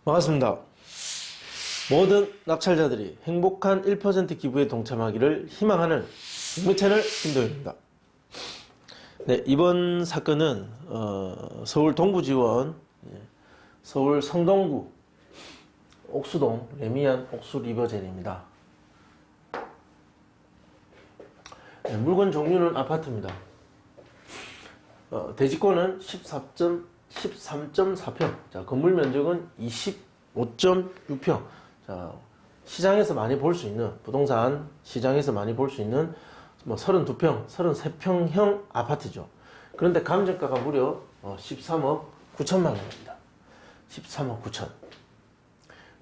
반갑습니다. 모든 낙찰자들이 행복한 1% 기부에 동참하기를 희망하는 국민 채널 김도현입니다. 네, 이번 사건은 서울 동부지원 서울 성동구 옥수동 레미안 옥수 리버젤입니다. 네, 물건 종류는 아파트입니다. 대지권은 13.4평, 자, 건물 면적은 25.6평. 자, 시장에서 많이 볼 수 있는, 부동산 시장에서 많이 볼 수 있는 32평, 33평형 아파트죠. 그런데 감정가가 무려 13억 9천만 원입니다. 13억 9천.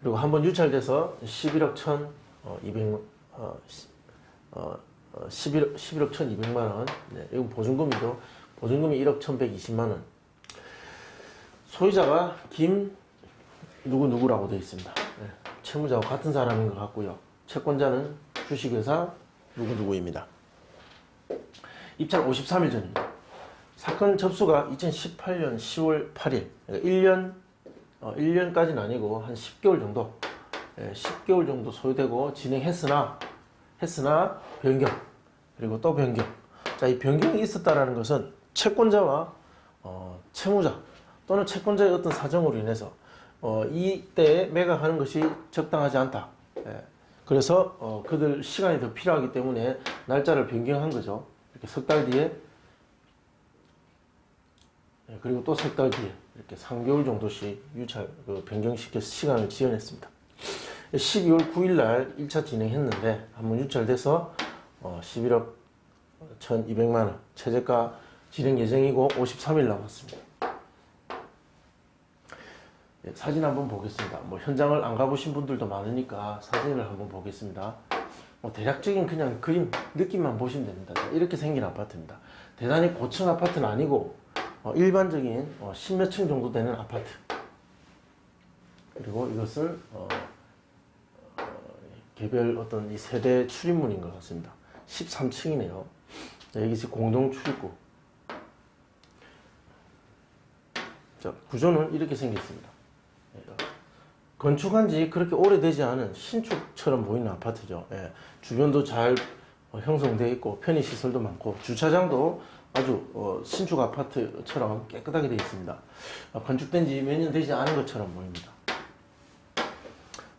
그리고 한번 유찰돼서 11억 11억 1,200만 원. 네, 이건 보증금이죠. 보증금이 1억 1,120만 원. 소유자가 김 누구누구라고 되어 있습니다. 네, 채무자와 같은 사람인 것 같고요. 채권자는 주식회사 누구누구입니다. 입찰 53일 전입니다. 사건 접수가 2018년 10월 8일. 그러니까 1년까지는 아니고 한 10개월 정도, 10개월 정도 소요되고 진행했으나 변경, 그리고 또 변경. 자, 이 변경이 있었다라는 것은 채권자와 채무자 또는 채권자의 어떤 사정으로 인해서 이때에 매각하는 것이 적당하지 않다. 그래서 그들 시간이 더 필요하기 때문에 날짜를 변경한 거죠. 이렇게 석 달 뒤에, 그리고 또 석 달 뒤에 이렇게 3개월 정도씩 유찰 변경시켜서 시간을 지연했습니다. 12월 9일 날 1차 진행했는데 한번 유찰돼서 11억 1,200만 원 최저가 진행 예정이고 53일 남았습니다. 사진 한번 보겠습니다. 현장을 안 가보신 분들도 많으니까 사진을 한번 보겠습니다. 대략적인 그냥 그림 느낌만 보시면 됩니다. 이렇게 생긴 아파트입니다. 대단히 고층 아파트는 아니고 일반적인 10몇 층 정도 되는 아파트. 그리고 이것을 개별 어떤 이 세대 출입문인 것 같습니다. 13층이네요. 여기 지금 공동 출입구. 자, 구조는 이렇게 생겼습니다. 건축한 지 그렇게 오래되지 않은 신축처럼 보이는 아파트죠. 주변도 잘 형성되어 있고 편의시설도 많고 주차장도 아주 신축 아파트처럼 깨끗하게 되어 있습니다. 건축된 지 몇 년 되지 않은 것처럼 보입니다.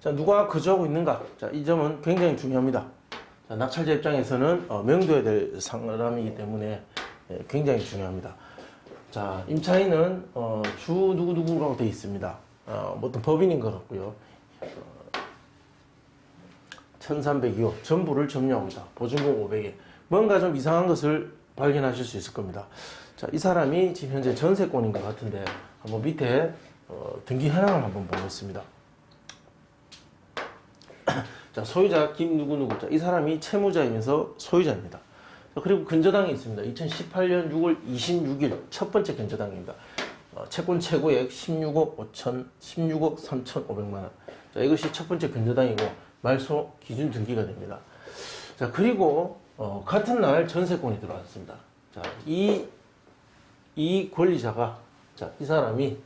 자, 누가 거주하고 있는가? 자, 이 점은 굉장히 중요합니다. 자, 낙찰자 입장에서는 명도해야 될 사람이기 때문에 굉장히 중요합니다. 자, 임차인은 주 누구누구라고 되어 있습니다. 어떤 법인인 것 같고요. 1302호 전부를 점유하고 있다. 보증금 500에 뭔가 좀 이상한 것을 발견하실 수 있을 겁니다. 자, 이 사람이 지금 현재 전세권인 것 같은데 한번 밑에 등기 현황을 한번 보겠습니다. 자, 소유자 김 누구누구. 자, 이 사람이 채무자이면서 소유자입니다. 자, 그리고 근저당이 있습니다. 2018년 6월 26일 첫 번째 근저당입니다. 채권 최고액 16억 3,500만 원. 자, 이것이 첫 번째 근저당이고 말소 기준 등기가 됩니다. 자, 그리고 같은 날 전세권이 들어왔습니다. 자, 이 권리자가, 자, 이 사람이,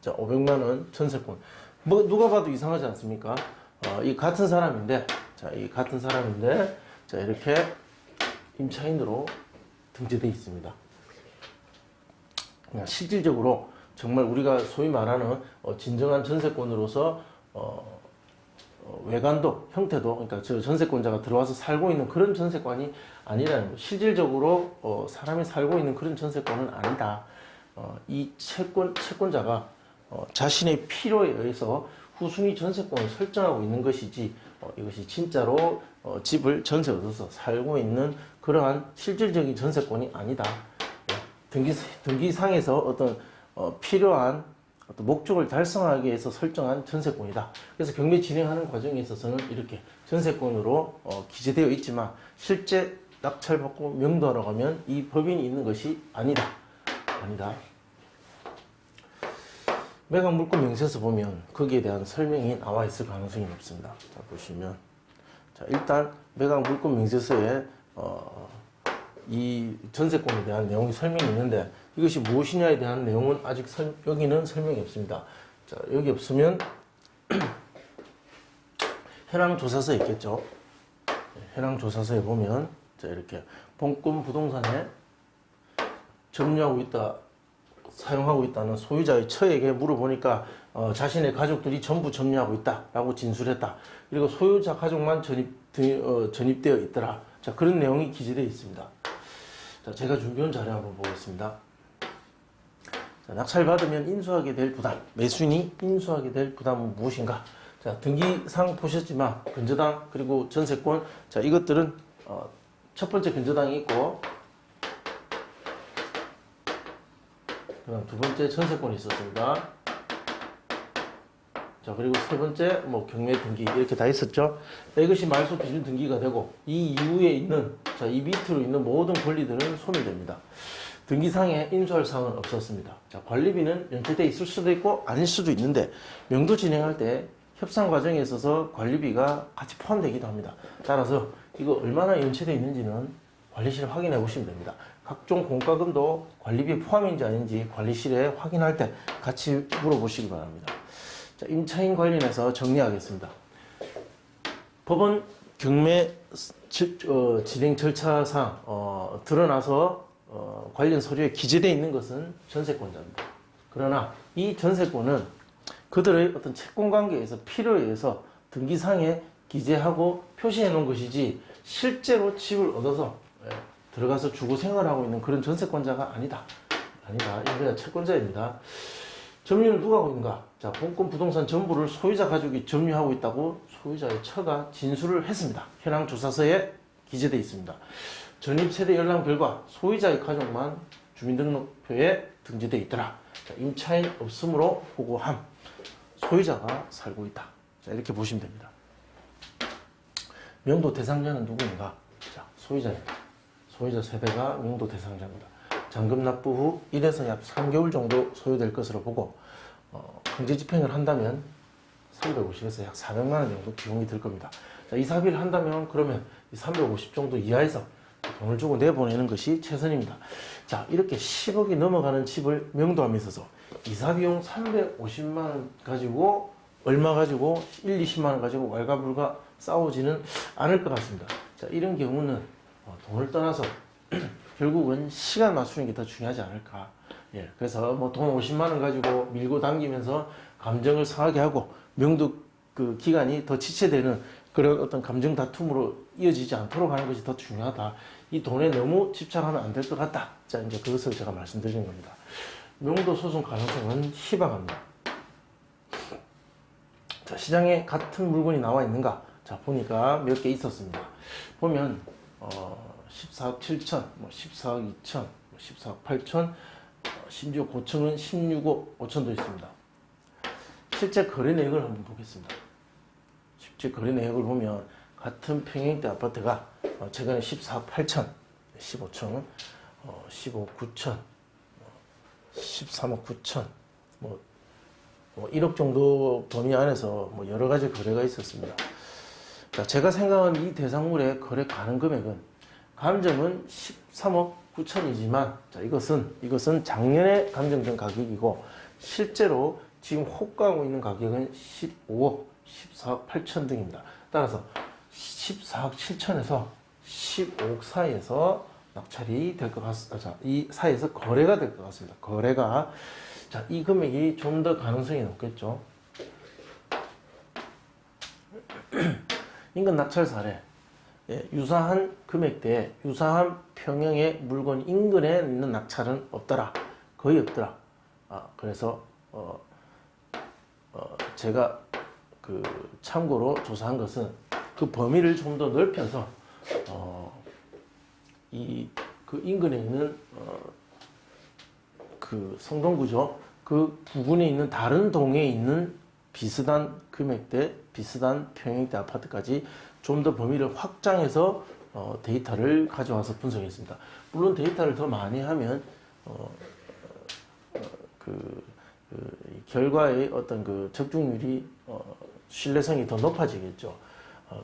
자, 500만 원 전세권. 누가 봐도 이상하지 않습니까? 이 같은 사람인데, 자, 자, 이렇게 임차인으로 등재되어 있습니다. 실질적으로 정말 우리가 소위 말하는 진정한 전세권으로서 외관도 형태도, 그러니까 저 전세권자가 들어와서 살고 있는 그런 전세권이 아니라는 거. 실질적으로 사람이 살고 있는 그런 전세권은 아니다. 이 채권자가 자신의 필요에 의해서 후순위 전세권을 설정하고 있는 것이지 이것이 진짜로 집을 전세 얻어서 살고 있는 그러한 실질적인 전세권이 아니다. 등기상에서 어떤 필요한 어떤 목적을 달성하기 위해서 설정한 전세권이다. 그래서 경매 진행하는 과정에 있어서는 이렇게 전세권으로 기재되어 있지만 실제 낙찰받고 명도하러 가면 이 법인이 있는 것이 아니다. 매각 물건 명세서 보면 거기에 대한 설명이 나와 있을 가능성이 높습니다. 자, 보시면, 자, 일단 매각 물건 명세서에 이 전세권에 대한 내용이 설명이 있는데 이것이 무엇이냐에 대한 내용은 아직 여기는 설명이 없습니다. 자, 여기 없으면 현황 조사서에 있겠죠. 현황 조사서에 보면 자, 이렇게 본권 부동산에 점유하고 있다, 사용하고 있다는 소유자의 처에게 물어보니까 자신의 가족들이 전부 점유하고 있다라고 진술했다. 그리고 소유자 가족만 전입되어 있더라. 자, 그런 내용이 기재되어 있습니다. 자, 제가 준비한 자료 한번 보겠습니다. 자, 낙찰받으면 인수하게 될 부담, 매수인이 인수하게 될 부담은 무엇인가? 자, 등기상 보셨지만 근저당 그리고 전세권, 자, 이것들은 첫 번째 근저당이 있고, 그다음 두 번째 전세권이 있었습니다. 자, 그리고 세 번째 뭐 경매 등기 이렇게 다 있었죠. 자, 이것이 말소 기준 등기가 되고, 이 이후에 있는, 자, 이 밑으로 있는 모든 권리들은 소멸됩니다. 등기상에 인수할 사항은 없었습니다. 자, 관리비는 연체돼 있을 수도 있고 아닐 수도 있는데, 명도 진행할 때 협상 과정에 있어서 관리비가 같이 포함되기도 합니다. 따라서 이거 얼마나 연체되어 있는지는 관리실에 확인해 보시면 됩니다. 각종 공과금도 관리비에 포함인지 아닌지 관리실에 확인할 때 같이 물어보시기 바랍니다. 자, 임차인 관련해서 정리하겠습니다. 법원 경매 진행 절차상 드러나서 관련 서류에 기재되어 있는 것은 전세권자입니다. 그러나 이 전세권은 그들의 어떤 채권 관계에서 필요에 의해서 등기상에 기재하고 표시해 놓은 것이지, 실제로 집을 얻어서 들어가서 주거 생활하고 있는 그런 전세권자가 아니다. 이거야 채권자입니다. 점유를 누가 하고 있는가? 자, 본권 부동산 전부를 소유자 가족이 점유하고 있다고 소유자의 처가 진술을 했습니다. 현황 조사서에 기재되어 있습니다. 전입 세대 열람 결과 소유자의 가족만 주민등록표에 등재되어 있더라. 자, 임차인 없음으로 보고함. 소유자가 살고 있다. 자, 이렇게 보시면 됩니다. 명도 대상자는 누구인가? 자, 소유자입니다. 소유자 세대가 명도 대상자입니다. 잔금 납부 후 1에서 약 3개월 정도 소요될 것으로 보고, 강제 집행을 한다면 350에서 약 400만 원 정도 비용이 들 겁니다. 자, 이사비를 한다면 그러면 350 정도 이하에서 돈을 주고 내보내는 것이 최선입니다. 자, 이렇게 10억이 넘어가는 집을 명도함에 있어서 이사비용 350만 원 가지고 얼마 가지고 1, 20만 원 가지고 왈가불가 싸우지는 않을 것 같습니다. 자, 이런 경우는 돈을 떠나서 결국은 시간 맞추는 게 더 중요하지 않을까. 예, 그래서 뭐 돈 50만 원 가지고 밀고 당기면서 감정을 상하게 하고 명도 그 기간이 더 지체되는 그런 어떤 감정 다툼으로 이어지지 않도록 하는 것이 더 중요하다. 이 돈에 너무 집착하면 안 될 것 같다. 자, 이제 그것을 제가 말씀드리는 겁니다. 명도 소송 가능성은 희박합니다. 자, 시장에 같은 물건이 나와 있는가? 자, 보니까 몇 개 있었습니다. 보면 14억 7천, 뭐 14억 2천, 14억 8천, 심지어 고층은 16억 5천도 있습니다. 실제 거래 내역을 한번 보겠습니다. 실제 거래 내역을 보면 같은 평형대 아파트가 최근에 14억 8천, 15층, 15억 9천, 13억 9천, 뭐 1억 정도 범위 안에서 뭐 여러 가지 거래가 있었습니다. 자, 제가 생각하는 이 대상물의 거래 가능 금액은 감정은 13억 9천이지만, 자, 이것은 작년에 감정된 가격이고, 실제로 지금 호가하고 있는 가격은 15억, 14억 8천 등입니다. 따라서 14억 7천에서 15억 사이에서 낙찰이 될 것 같습니다. 이 사이에서 거래가 될 것 같습니다. 거래가. 자, 이 금액이 좀 더 가능성이 높겠죠. 인근 낙찰 사례. 예, 유사한 금액대에 유사한 평형의 물건 인근에 있는 낙찰은 없더라. 거의 없더라. 그래서 제가 그 참고로 조사한 것은 그 범위를 좀 더 넓혀서 그 인근에 있는 그 성동구죠. 그 부근에 있는 다른 동에 있는 비슷한 금액대, 비슷한 평형대 아파트까지 좀 더 범위를 확장해서 데이터를 가져와서 분석했습니다. 물론 데이터를 더 많이 하면 결과의 어떤 그 적중률이 신뢰성이 더 높아지겠죠.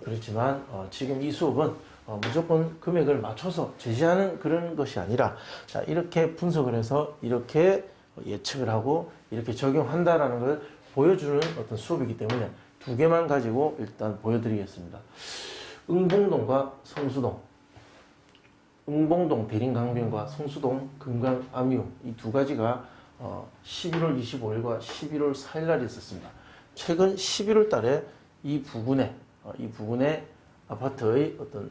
그렇지만 지금 이 수업은 무조건 금액을 맞춰서 제시하는 그런 것이 아니라, 자, 이렇게 분석을 해서 이렇게 예측을 하고 이렇게 적용한다라는 걸 보여주는 어떤 수업이기 때문에 두 개만 가지고 일단 보여드리겠습니다. 응봉동과 성수동, 응봉동 대림강변과 성수동 금강암이움, 이 두 가지가 11월 25일과 11월 4일 날 있었습니다. 최근 11월 달에 이 부근에 아파트의 어떤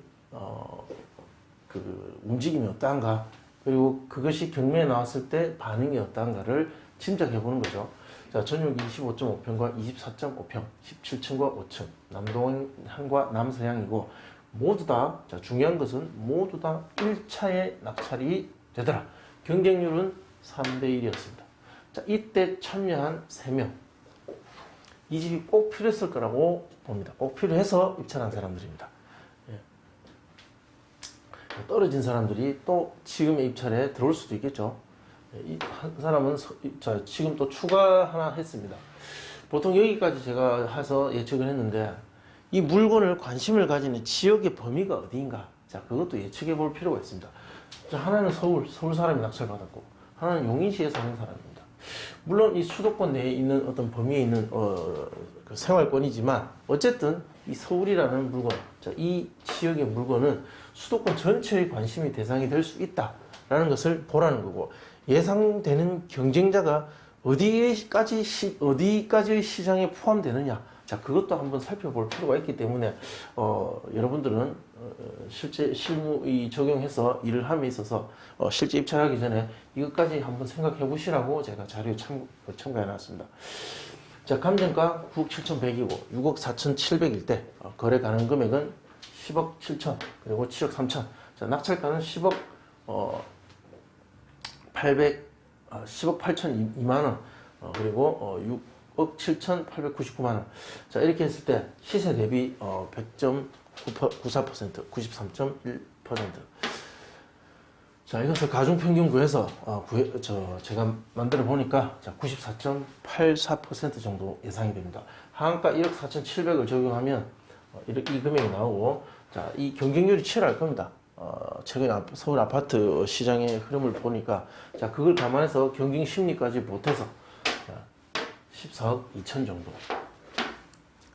그 움직임이 어떠한가, 그리고 그것이 경매에 나왔을 때 반응이 어떠한가를 짐작해 보는 거죠. 자, 전용이 25.5평과 24.5평, 17층과 5층, 남동향과 남서향이고 모두 다, 자, 중요한 것은 모두 다 1차에 낙찰이 되더라. 경쟁률은 3대 1이었습니다. 자, 이때 참여한 3명. 이 집이 꼭 필요했을 거라고 봅니다. 꼭 필요해서 입찰한 사람들입니다. 예. 떨어진 사람들이 또 지금의 입찰에 들어올 수도 있겠죠. 이 한 사람은 자, 지금 또 추가 하나 했습니다. 보통 여기까지 제가 해서 예측을 했는데 이 물건을 관심을 가지는 지역의 범위가 어디인가, 자, 그것도 예측해 볼 필요가 있습니다. 자, 하나는 서울 사람이 낙찰받았고, 하나는 용인시에 사는 사람입니다. 물론 이 수도권 내에 있는 어떤 범위에 있는 그 생활권이지만 어쨌든 이 서울이라는 물건, 자, 이 지역의 물건은 수도권 전체의 관심이 대상이 될 수 있다라는 것을 보라는 거고, 예상되는 경쟁자가 어디까지의 시장에 포함되느냐, 자, 그것도 한번 살펴볼 필요가 있기 때문에 여러분들은 실제 실무 적용해서 일을 함에 있어서 실제 입찰하기 전에 이것까지 한번 생각해 보시라고 제가 자료에 첨가해 놨습니다. 자, 감정가 9억 7,100이고 6억 4,700일 때 거래 가능 금액은 10억 7천, 그리고 7억 3천. 자, 낙찰가는 10억 8천 2만 원, 그리고 6억 7,899만 원. 자, 이렇게 했을 때 시세 대비 100.94%, 93.1%. 자, 이것을 가중평균 구해서 제가 만들어 보니까 94.84% 정도 예상이 됩니다. 하한가 1억 4,700을 적용하면 이 금액이 나오고, 자, 이 경쟁률이 치열할 겁니다. 최근 서울 아파트 시장의 흐름을 보니까, 자, 그걸 감안해서 경쟁 심리까지 못해서 14억 2천 정도,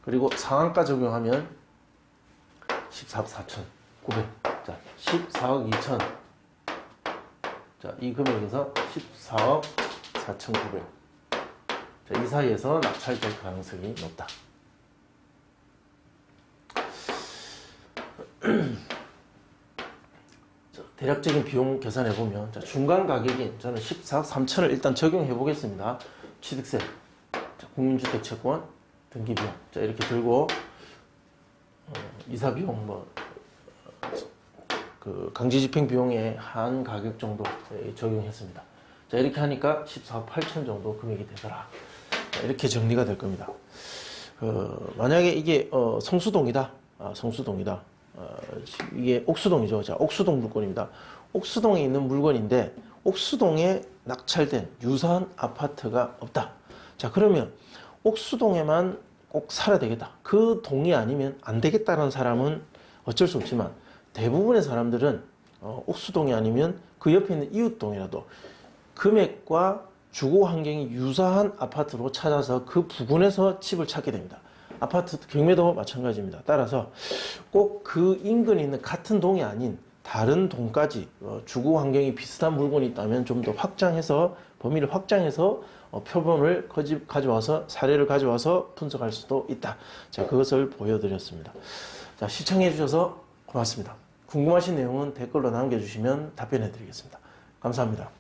그리고 상한가 적용하면 14억 4천 9백, 자, 14억 2천, 자, 이 금액에서 14억 4,900, 자, 이 사이에서 낙찰될 가능성이 높다. 대략적인 비용 계산해 보면, 자, 중간 가격이 저는 14억 3천을 일단 적용해 보겠습니다. 취득세, 자, 국민주택 채권, 등기비용, 자, 이렇게 들고 이사 비용, 그 강제집행 비용의 한 가격 정도 적용했습니다. 자, 이렇게 하니까 14억 8천 정도 금액이 되더라. 자, 이렇게 정리가 될 겁니다. 만약에 이게 성수동이다, 성수동이다. 이게 옥수동이죠. 자, 옥수동 물건입니다. 옥수동에 있는 물건인데 옥수동에 낙찰된 유사한 아파트가 없다. 자, 그러면 옥수동에만 꼭 살아야 되겠다, 그 동이 아니면 안 되겠다는 사람은 어쩔 수 없지만, 대부분의 사람들은 옥수동이 아니면 그 옆에 있는 이웃동이라도 금액과 주거 환경이 유사한 아파트로 찾아서 그 부근에서 집을 찾게 됩니다. 아파트 경매도 마찬가지입니다. 따라서 꼭 그 인근에 있는 같은 동이 아닌 다른 동까지 주거 환경이 비슷한 물건이 있다면 좀 더 확장해서, 범위를 확장해서 표본을 가져와서, 사례를 가져와서 분석할 수도 있다. 자, 그것을 보여드렸습니다. 자, 시청해 주셔서 고맙습니다. 궁금하신 내용은 댓글로 남겨주시면 답변해 드리겠습니다. 감사합니다.